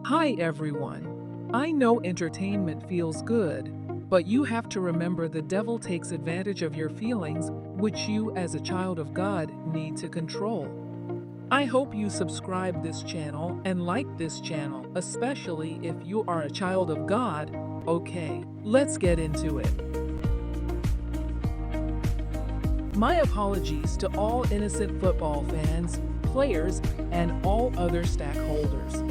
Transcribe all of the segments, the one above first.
Hi everyone. I know entertainment feels good, but you have to remember the devil takes advantage of your feelings, which you as a child of God need to control. I hope you subscribe this channel and like this channel, especially if you are a child of God. Okay, let's get into it. My apologies to all innocent football fans, players, and all other stakeholders.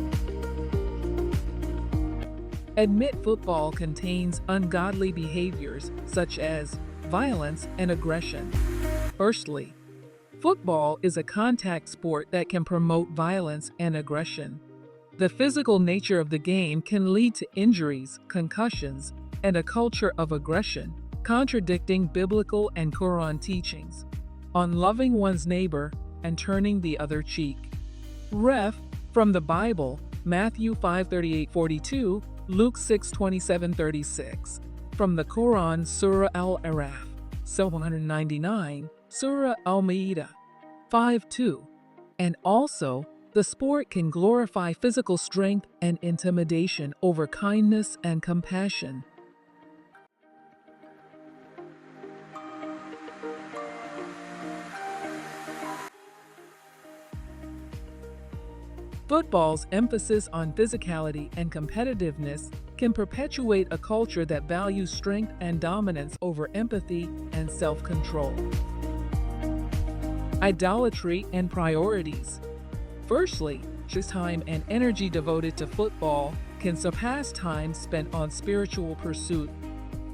Admit football contains ungodly behaviors such as violence and aggression. Firstly, football is a contact sport that can promote violence and aggression. The physical nature of the game can lead to injuries, concussions, and a culture of aggression, contradicting biblical and Quran teachings on loving one's neighbor and turning the other cheek. Ref, from the Bible, Matthew 5:38-42, Luke 6:27-36. From the Quran, Surah Al-Araf, 199, Surah Al-Ma'idah, 5:2. And also, the sport can glorify physical strength and intimidation over kindness and compassion. Football's emphasis on physicality and competitiveness can perpetuate a culture that values strength and dominance over empathy and self-control. Idolatry and priorities. Firstly, just time and energy devoted to football can surpass time spent on spiritual pursuit.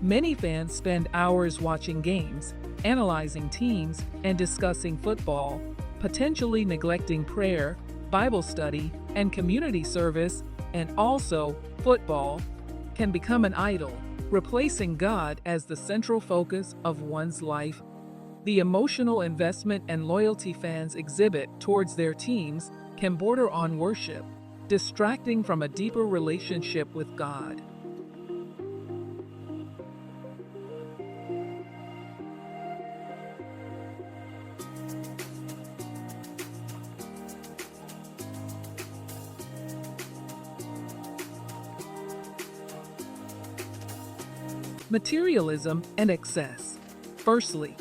Many fans spend hours watching games, analyzing teams, and discussing football, potentially neglecting prayer, Bible study, and community service. And also, football can become an idol, replacing God as the central focus of one's life. The emotional investment and loyalty fans exhibit towards their teams can border on worship, distracting from a deeper relationship with God. Materialism and excess. Firstly,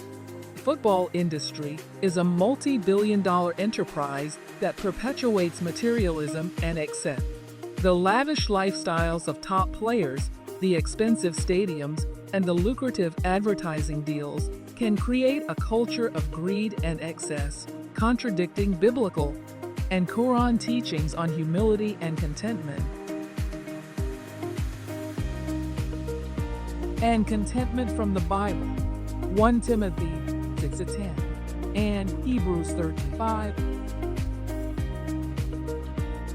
the football industry is a multi-billion-dollar enterprise that perpetuates materialism and excess. The lavish lifestyles of top players, the expensive stadiums, and the lucrative advertising deals can create a culture of greed and excess, contradicting biblical and Quran teachings on humility and contentment. And contentment from the Bible, 1 Timothy 6:10, and Hebrews 13:5.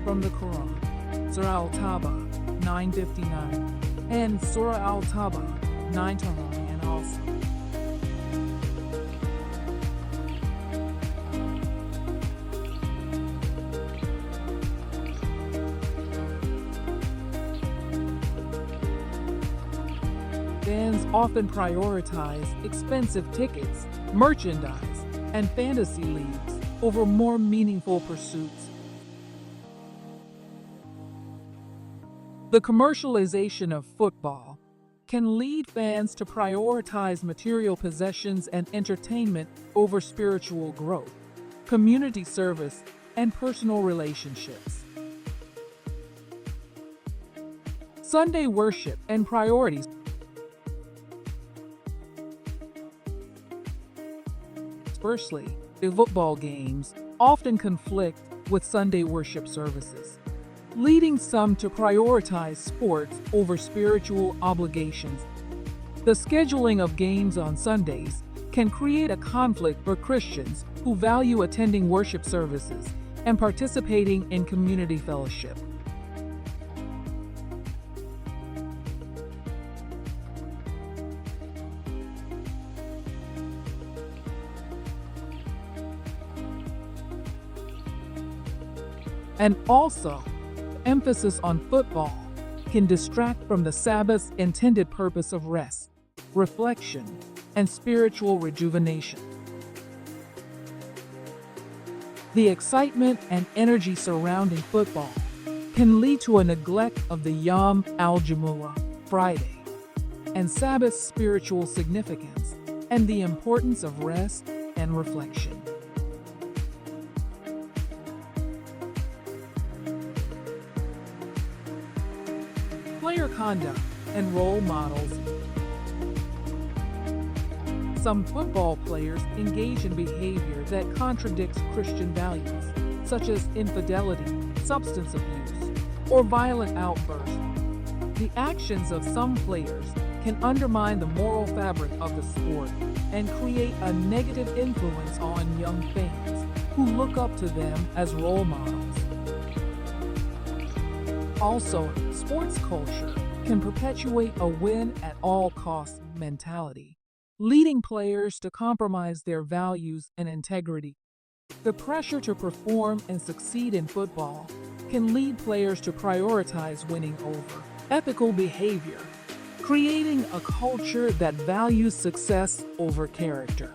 From the Quran, Surah Al-Tawbah 9:59, and Surah Al-Tawbah 9:29, and also. Fans often prioritize expensive tickets, merchandise, and fantasy leagues over more meaningful pursuits. The commercialization of football can lead fans to prioritize material possessions and entertainment over spiritual growth, community service, and personal relationships. Sunday worship and priorities. Firstly, the football games often conflict with Sunday worship services, leading some to prioritize sports over spiritual obligations. The scheduling of games on Sundays can create a conflict for Christians who value attending worship services and participating in community fellowship. And also, emphasis on football can distract from the Sabbath's intended purpose of rest, reflection, and spiritual rejuvenation. The excitement and energy surrounding football can lead to a neglect of the Yom al-Jumu'ah, Friday, and Sabbath's spiritual significance and the importance of rest and reflection. Player conduct and role models. Some football players engage in behavior that contradicts Christian values, such as infidelity, substance abuse, or violent outbursts. The actions of some players can undermine the moral fabric of the sport and create a negative influence on young fans who look up to them as role models. Also, sports culture can perpetuate a win-at-all-costs mentality, leading players to compromise their values and integrity. The pressure to perform and succeed in football can lead players to prioritize winning over ethical behavior, creating a culture that values success over character.